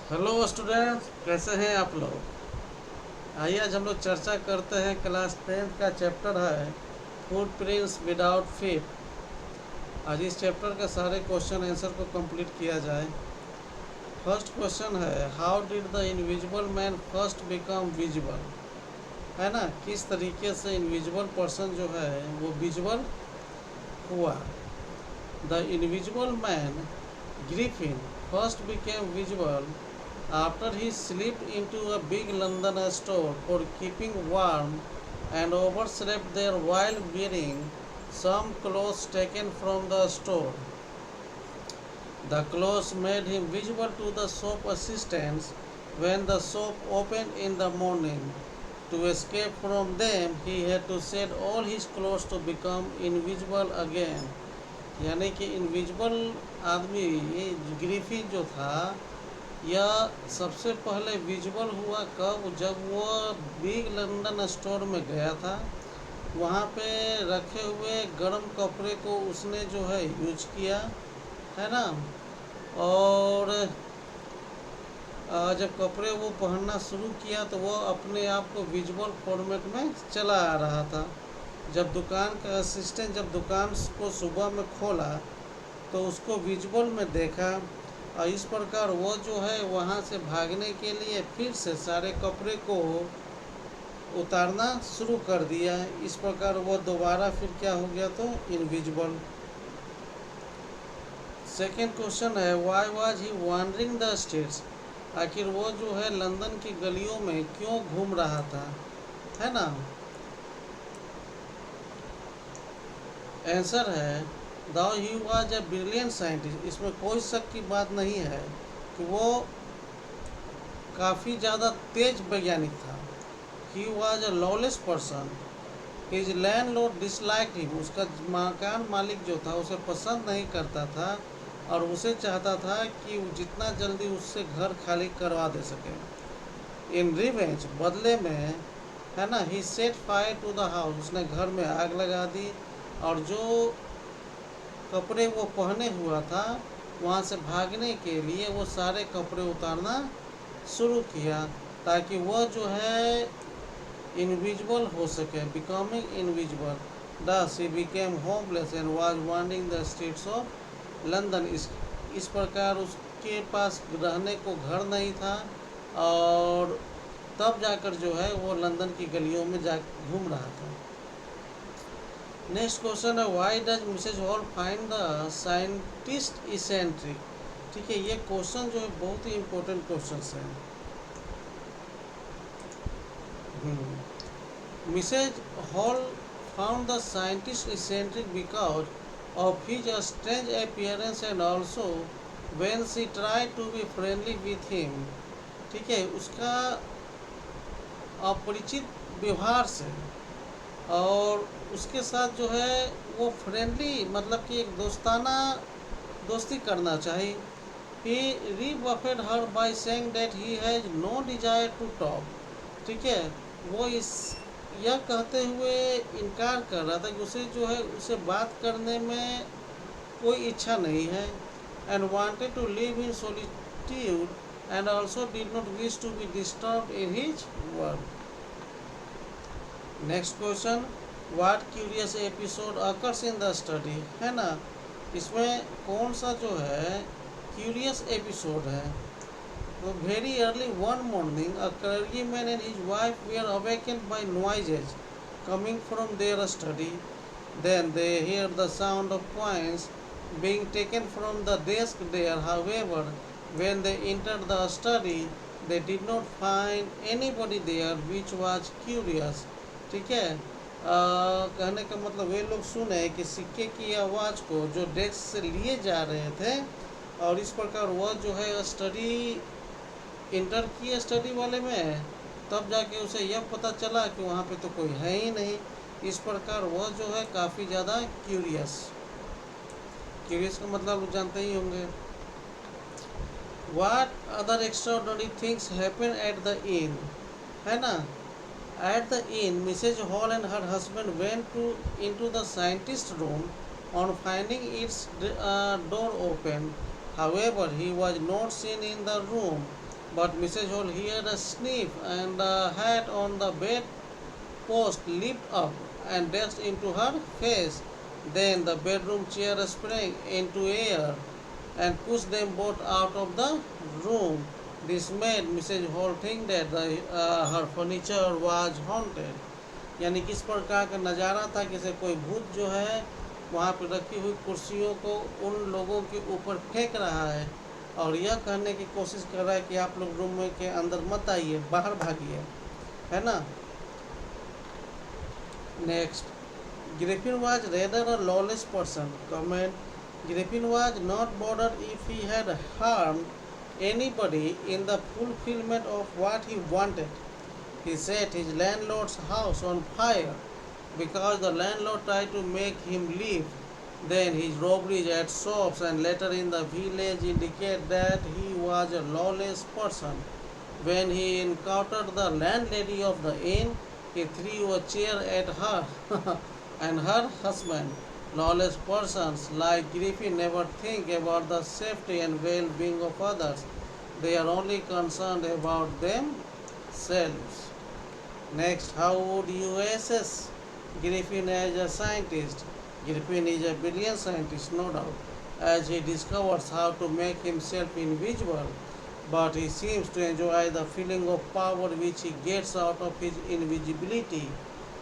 Hello students, कैसे हैं आप लोग। आइए आज हम लोग चर्चा करते हैं क्लास 10th का चैप्टर है फुटप्रिंट्स विदाउट फीट। आज इस चैप्टर के सारे क्वेश्चन आंसर को कंप्लीट किया जाए। फर्स्ट क्वेश्चन है, how did the invisible man first become visible. है ना, किस तरीके से इनविजिबल पर्सन जो है वो विजिबल हुआ। The invisible man Griffin first became visible after he slipped into a big London store for keeping warm and overslept there while wearing some clothes taken from the store. The clothes made him visible to the shop assistants when the shop opened in the morning. To escape from them, he had to shed all his clothes to become invisible again. यानी कि invisible आदमी ये Griffin जो था यह सबसे पहले visible हुआ कब, जब वो बिग लंदन स्टोर में गया था। वहाँ पे रखे हुए गर्म कपड़े को उसने जो है यूज किया, है ना। और जब कपड़े वो पहनना शुरू किया तो वो अपने आप को विजुअल फॉर्मेट में चला आ रहा था। जब दुकान का असिस्टेंट जब दुकान को सुबह में खोला तो उसको विजुअल में देखा और इस प्रकार वो जो है वहाँ से भागने के लिए फिर से सारे कपड़े को उतारना शुरू कर दिया। इस प्रकार वो दोबारा फिर क्या हो गया, तो इनविजिबल। सेकेंड क्वेश्चन है, why was he wandering the streets. आखिर वो जो है लंदन की गलियों में क्यों घूम रहा था, है ना। आंसर है, though he was a brilliant scientist. इसमें कोई शक की बात नहीं है कि वो काफ़ी ज़्यादा तेज वैज्ञानिक था। ही was A lawless person. His landlord dislike him. उसका मकान मालिक जो था उसे पसंद नहीं करता था और उसे चाहता था कि जितना जल्दी उससे घर खाली करवा दे सके। इन रिवेंज, बदले में, है ना, he set fire to the house. उसने घर में आग लगा दी और जो कपड़े वो पहने हुआ था वहाँ से भागने के लिए वो सारे कपड़े उतारना शुरू किया ताकि वह जो है इनविजिबल हो सके, becoming invisible. Thus he became homeless and was wandering the streets of London. इस प्रकार उसके पास रहने को घर नहीं था और तब जाकर जो है वो लंदन की गलियों में जा घूम रहा था। नेक्स्ट क्वेश्चन है, why does Mrs Hall find the scientist eccentric. ठीक है, ये क्वेश्चन जो है बहुत ही इंपॉर्टेंट क्वेश्चन है। Mrs Hall found the scientist eccentric because of his strange appearance and also when she try to be friendly with him. ठीक है, उसका अपरिचित व्यवहार से और उसके साथ जो है वो फ्रेंडली, मतलब कि एक दोस्ती करना चाहिए। He rebuffed her by saying that he has no desire to talk. ठीक है, वो यह कहते हुए इनकार कर रहा था कि उसे जो है उसे बात करने में कोई इच्छा नहीं है। And wanted to live in solitude and also did not wish to be disturb in his work. Next question, what curious episode occurs in the study. है ना, इसमें कौन सा जो है क्यूरियस एपिसोड है। तो very early one morning a clergyman and his wife were awakened by noises coming from their study. Then they heard the sound of coins being taken from the desk there. However, when they entered the study, they did not find anybody there, which was curious. ठीक है, कहने का मतलब वे लोग सुने कि सिक्के की आवाज़ को जो डेस्क से लिए जा रहे थे और इस प्रकार वह जो है स्टडी इंटर किए स्टडी वाले में, तब जाके उसे यह पता चला कि वहाँ पे तो कोई है ही नहीं। इस प्रकार वह जो है काफ़ी ज़्यादा क्यूरियस का मतलब जानते ही होंगे। What other extraordinary things happen at the in. है ना, at the inn, Mrs. Hall and her husband went into the scientist's room on finding its door open. However, he was not seen in the room. But Mrs. Hall heard a sniff, and the hat on the bed post leaped up and dashed into her face. Then the bedroom chair sprang into air and pushed them both out of the room. This made Mrs. Hall think that her furniture was haunted. यानी किस प्रकार का नज़ारा था, जैसे कोई भूत जो है वहाँ पर रखी हुई कुर्सियों को उन लोगों के ऊपर फेंक रहा है और यह कहने की कोशिश कर रहा है कि आप लोग रूम में के अंदर मत आइए, बाहर भागिए, है ना। Next, Griffin was rather a lawless person. Comment: Griffin was not bothered if he had harmed anybody in the fulfillment of what he wanted. He set his landlord's house on fire because the landlord tried to make him leave. Then his robberies at shops and later in the village indicate that he was a lawless person. When he encountered the landlady of the inn, he threw a chair at her and her husband. Lawless persons like Griffin never think about the safety and well-being of others. They are only concerned about themselves. Next, how would you assess Griffin as a scientist? Griffin is a brilliant scientist, no doubt, as he discovers how to make himself invisible, but he seems to enjoy the feeling of power which he gets out of his invisibility.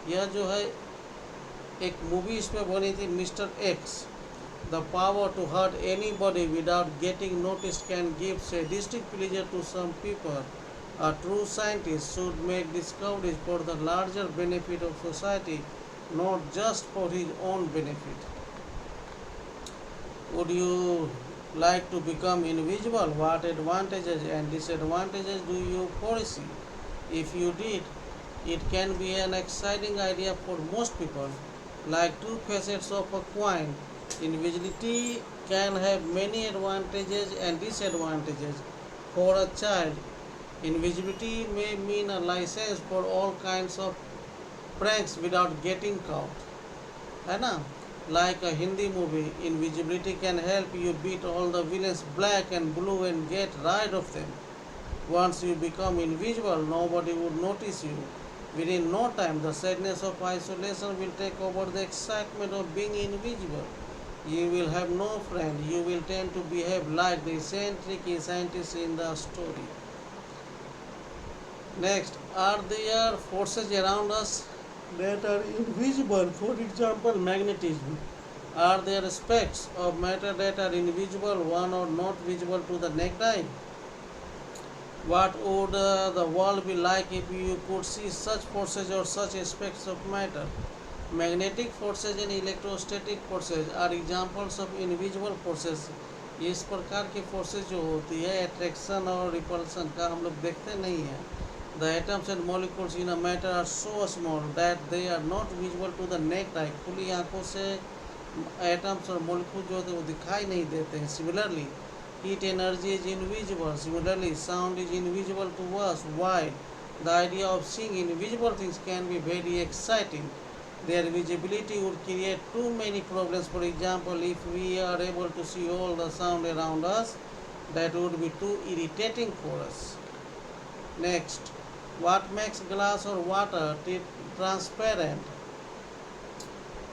यह जो है एक movie इसमें बनी थी, mister x. The power to hurt anybody without getting noticed can give sadistic pleasure to some people. A true scientist should make discoveries for the larger benefit of society, not just for his own benefit. Would you like to become invisible? What advantages and disadvantages do you foresee? If you did, it can be an exciting idea for most people. Like two facets of a coin, invisibility can have many advantages and disadvantages. For a child, invisibility may mean a license for all kinds of pranks without getting caught, है ना. Like a Hindi movie, invisibility can help you beat all the villains black and blue and get rid of them. Once you become invisible, nobody would notice you. Within no time, the sadness of isolation will take over the excitement of being invisible. You will have no friend. You will tend to behave like the eccentric scientist in the story. Next, are there forces around us that are invisible? For example, magnetism. Are there aspects of matter that are invisible, one or not visible to the naked eye? What would the world be like if you could see such forces or such aspects of matter? Magnetic forces and electrostatic forces are examples of invisible forces. इस प्रकार की forces जो होती है attraction और repulsion का हम लोग देखते नहीं हैं. The atoms and molecules in a matter are so small that they are not visible to the naked eye. खुली आंखों से atoms और molecules जो होते हैं वो दिखाई नहीं देते हैं. Similarly, heat energy is invisible. Similarly, sound is invisible to us. Why? The idea of seeing invisible things can be very exciting. Their visibility would create too many problems. For example, if we are able to see all the sound around us, that would be too irritating for us. Next, what makes glass or water transparent?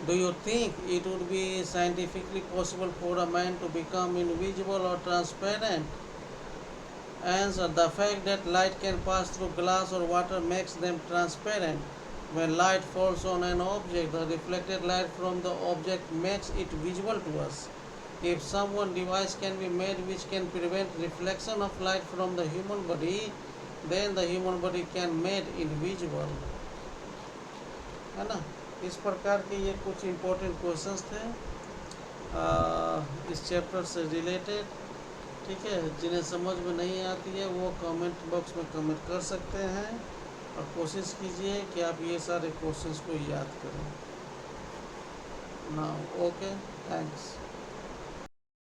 Do you think it would be scientifically possible for a man to become invisible or transparent? Answer: the fact that light can pass through glass or water makes them transparent. When light falls on an object, the reflected light from the object makes it visible to us. If some device can be made which can prevent reflection of light from the human body, then the human body can made invisible. है ना. इस प्रकार के ये कुछ important questions थे इस chapter से रिलेटेड. ठीक है, जिन्हें समझ में नहीं आती है वो कमेंट बॉक्स में कमेंट कर सकते हैं और कोशिश कीजिए कि आप ये सारे क्वेश्चंस को याद करें. Now okay, thanks.